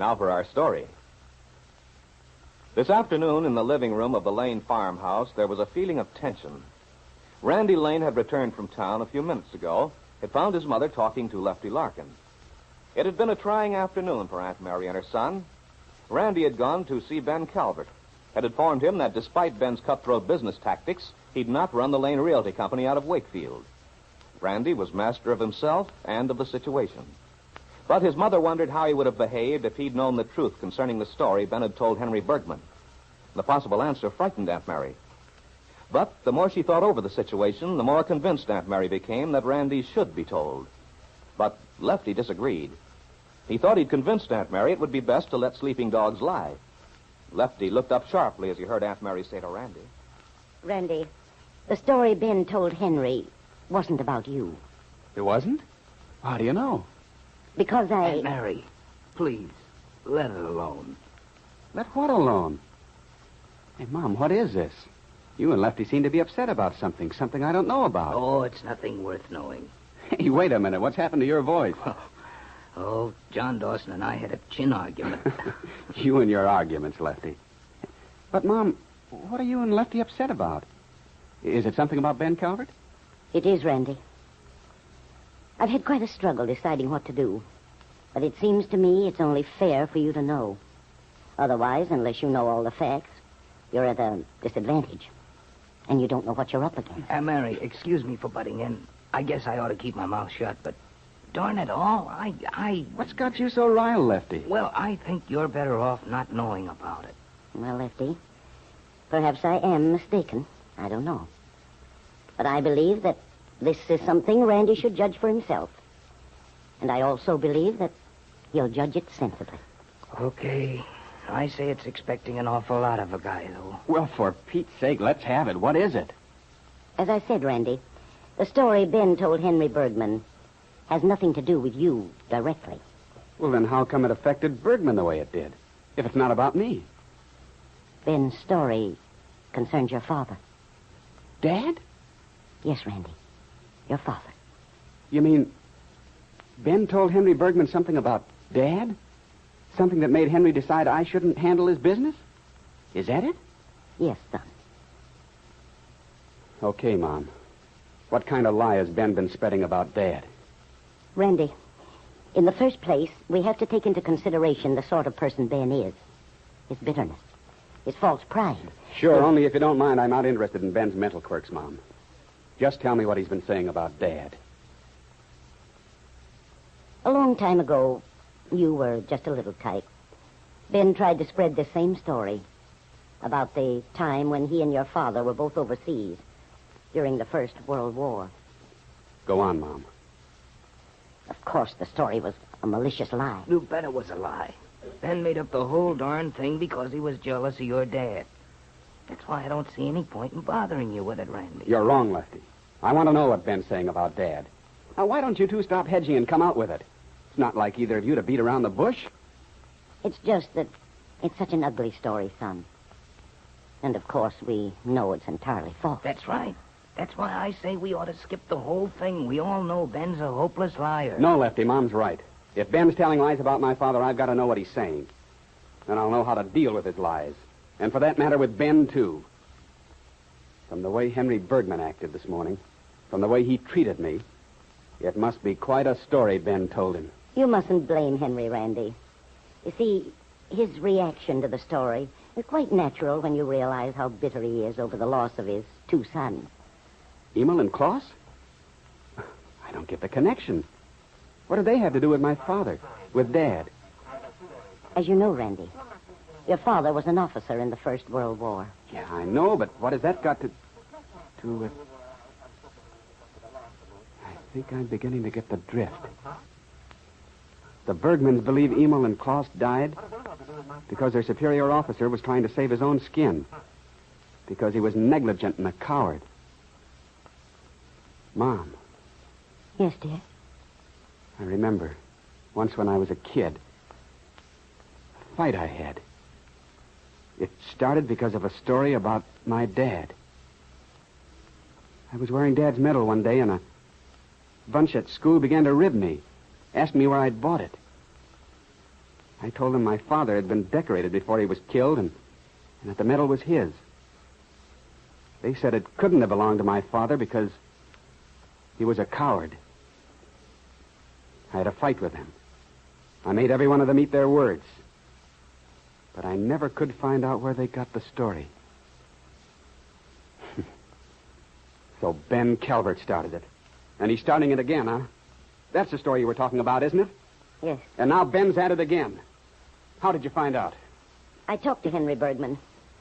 Now for our story. This afternoon in the living room of the Lane farmhouse, there was a feeling of tension. Randy Lane had returned from town a few minutes ago, had found his mother talking to Lefty Larkin. It had been a trying afternoon for Aunt Mary and her son. Randy had gone to see Ben Calvert, had informed him that despite Ben's cutthroat business tactics, he'd not run the Lane Realty Company out of Wakefield. Randy was master of himself and of the situation. But his mother wondered how he would have behaved if he'd known the truth concerning the story Ben had told Henry Bergman. The possible answer frightened Aunt Mary. But the more she thought over the situation, the more convinced Aunt Mary became that Randy should be told. But Lefty disagreed. He thought he'd convinced Aunt Mary it would be best to let sleeping dogs lie. Lefty looked up sharply as he heard Aunt Mary say to Randy. Randy, the story Ben told Henry wasn't about you. It wasn't? How do you know? Because Aunt Mary, please, let it alone. Let what alone? Hey, Mom, what is this? You and Lefty seem to be upset about something I don't know about. Oh, it's nothing worth knowing. Hey, wait a minute. What's happened to your voice? Oh, John Dawson and I had a chin argument. You and your arguments, Lefty. But, Mom, what are you and Lefty upset about? Is it something about Ben Calvert? It is, Randy. I've had quite a struggle deciding what to do. But it seems to me it's only fair for you to know. Otherwise, unless you know all the facts, you're at a disadvantage. And you don't know what you're up against. Aunt Mary, excuse me for butting in. I guess I ought to keep my mouth shut, but darn it all, I... What's got you so riled, Lefty? Well, I think you're better off not knowing about it. Well, Lefty, perhaps I am mistaken. I don't know. But I believe that this is something Randy should judge for himself. And I also believe that he'll judge it sensibly. Okay. I say it's expecting an awful lot of a guy, though. Well, for Pete's sake, let's have it. What is it? As I said, Randy, the story Ben told Henry Bergman has nothing to do with you directly. Well, then how come it affected Bergman the way it did, if it's not about me? Ben's story concerns your father. Dad? Yes, Randy. Your father. You mean Ben told Henry Bergman something about Dad? Something that made Henry decide I shouldn't handle his business? Is that it? Yes, son. Okay, Mom. What kind of lie has Ben been spreading about Dad? Randy, in the first place, we have to take into consideration the sort of person Ben is. His bitterness. His false pride. Sure, only if you don't mind, I'm not interested in Ben's mental quirks, Mom. Just tell me what he's been saying about Dad. A long time ago, you were just a little tyke. Ben tried to spread the same story about the time when he and your father were both overseas during the First World War. Go on, Mom. Of course, the story was a malicious lie. You bet it was a lie. Ben made up the whole darn thing because he was jealous of your dad. That's why I don't see any point in bothering you with it, Randy. You're wrong, Lefty. I want to know what Ben's saying about Dad. Now, why don't you two stop hedging and come out with it? It's not like either of you to beat around the bush. It's just that it's such an ugly story, son. And, of course, we know it's entirely false. That's right. That's why I say we ought to skip the whole thing. We all know Ben's a hopeless liar. No, Lefty, Mom's right. If Ben's telling lies about my father, I've got to know what he's saying. Then I'll know how to deal with his lies. And for that matter, with Ben, too. From the way Henry Bergman acted this morning, from the way he treated me, it must be quite a story Ben told him. You mustn't blame Henry, Randy. You see, his reaction to the story is quite natural when you realize how bitter he is over the loss of his two sons. Emil and Klaus? I don't get the connection. What do they have to do with my father, with Dad? As you know, Randy, your father was an officer in the First World War. Yeah, I know, but what has that got to with... I think I'm beginning to get the drift. The Bergmans believe Emil and Klaus died because their superior officer was trying to save his own skin. Because he was negligent and a coward. Mom. Yes, dear? I remember once when I was a kid, a fight I had. It started because of a story about my dad. I was wearing Dad's medal one day, and a bunch at school began to rib me, asked me where I'd bought it. I told them my father had been decorated before he was killed and that the medal was his. They said it couldn't have belonged to my father because he was a coward. I had a fight with them. I made every one of them eat their words. But I never could find out where they got the story. So Ben Calvert started it. And he's starting it again, huh? That's the story you were talking about, isn't it? Yes. And now Ben's at it again. How did you find out? I talked to Henry Bergman.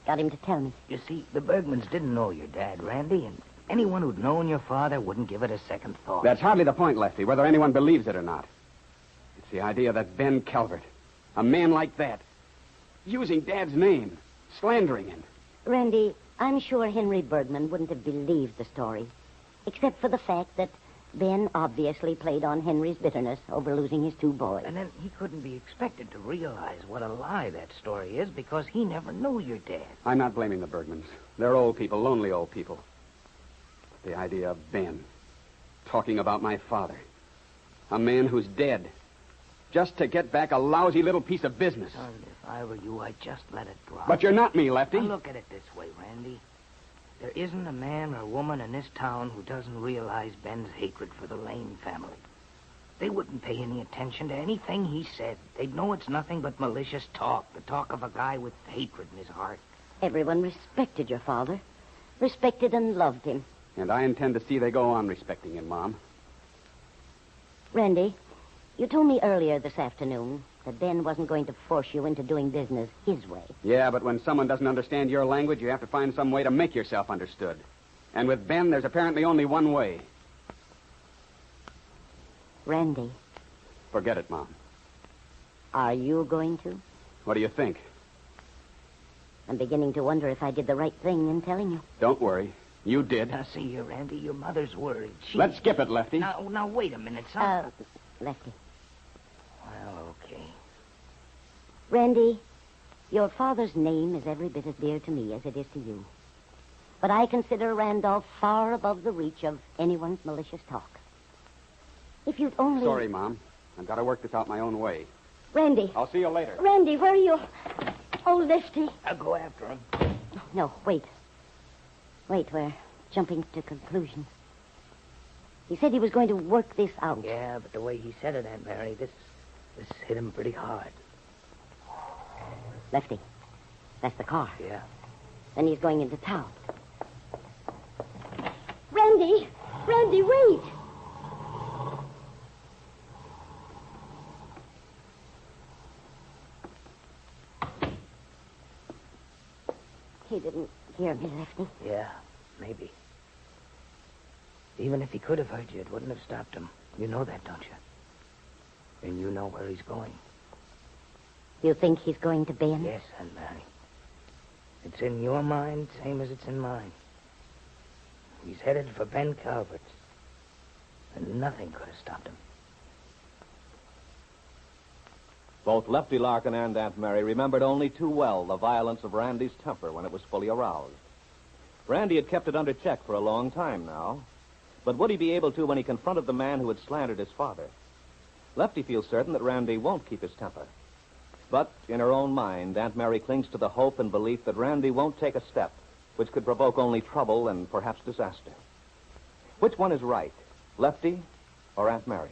Got him to tell me. You see, the Bergmans didn't know your dad, Randy, and anyone who'd known your father wouldn't give it a second thought. That's hardly the point, Lefty, whether anyone believes it or not. It's the idea that Ben Calvert, a man like that, using Dad's name, slandering him. Randy, I'm sure Henry Bergman wouldn't have believed the story, except for the fact that Ben obviously played on Henry's bitterness over losing his 2 boys. And then he couldn't be expected to realize what a lie that story is because he never knew your dad. I'm not blaming the Bergmans. They're old people, lonely old people. But the idea of Ben talking about my father, a man who's dead, just to get back a lousy little piece of business. Son, if I were you, I'd just let it drop. But you're not me, Lefty. Now look at it this way, Randy. There isn't a man or woman in this town who doesn't realize Ben's hatred for the Lane family. They wouldn't pay any attention to anything he said. They'd know it's nothing but malicious talk, the talk of a guy with hatred in his heart. Everyone respected your father. Respected and loved him. And I intend to see they go on respecting him, Mom. Randy, you told me earlier this afternoon that Ben wasn't going to force you into doing business his way. Yeah, but when someone doesn't understand your language, you have to find some way to make yourself understood. And with Ben, there's apparently only one way. Randy, Forget it, Mom. are you going to? What do you think? I'm beginning to wonder if I did the right thing in telling you. Don't worry. You did. Now, see here, Randy, your mother's worried. Let's skip it, Lefty. Now, wait a minute, son. Lefty. Well, okay. Randy, your father's name is every bit as dear to me as it is to you. But I consider Randolph far above the reach of anyone's malicious talk. If you'd only... Sorry, Mom. I've got to work this out my own way. Randy. I'll see you later. Randy, where are you? Oh, Lefty. I'll go after him. No, wait. Wait, we're jumping to conclusions. He said he was going to work this out. Yeah, but the way he said it, Aunt Mary, this hit him pretty hard. Lefty, that's the car. Yeah. Then he's going into town. Randy! Randy, wait! He didn't hear me, Lefty. Yeah, maybe. Even if he could have heard you, it wouldn't have stopped him. You know that, don't you? And you know where he's going. You think he's going to Ben? Yes, Aunt Mary. It's in your mind, same as it's in mine. He's headed for Ben Calvert's. And nothing could have stopped him. Both Lefty Larkin and Aunt Mary remembered only too well the violence of Randy's temper when it was fully aroused. Randy had kept it under check for a long time now. But would he be able to when he confronted the man who had slandered his father? Lefty feels certain that Randy won't keep his temper. But in her own mind, Aunt Mary clings to the hope and belief that Randy won't take a step which could provoke only trouble and perhaps disaster. Which one is right, Lefty or Aunt Mary?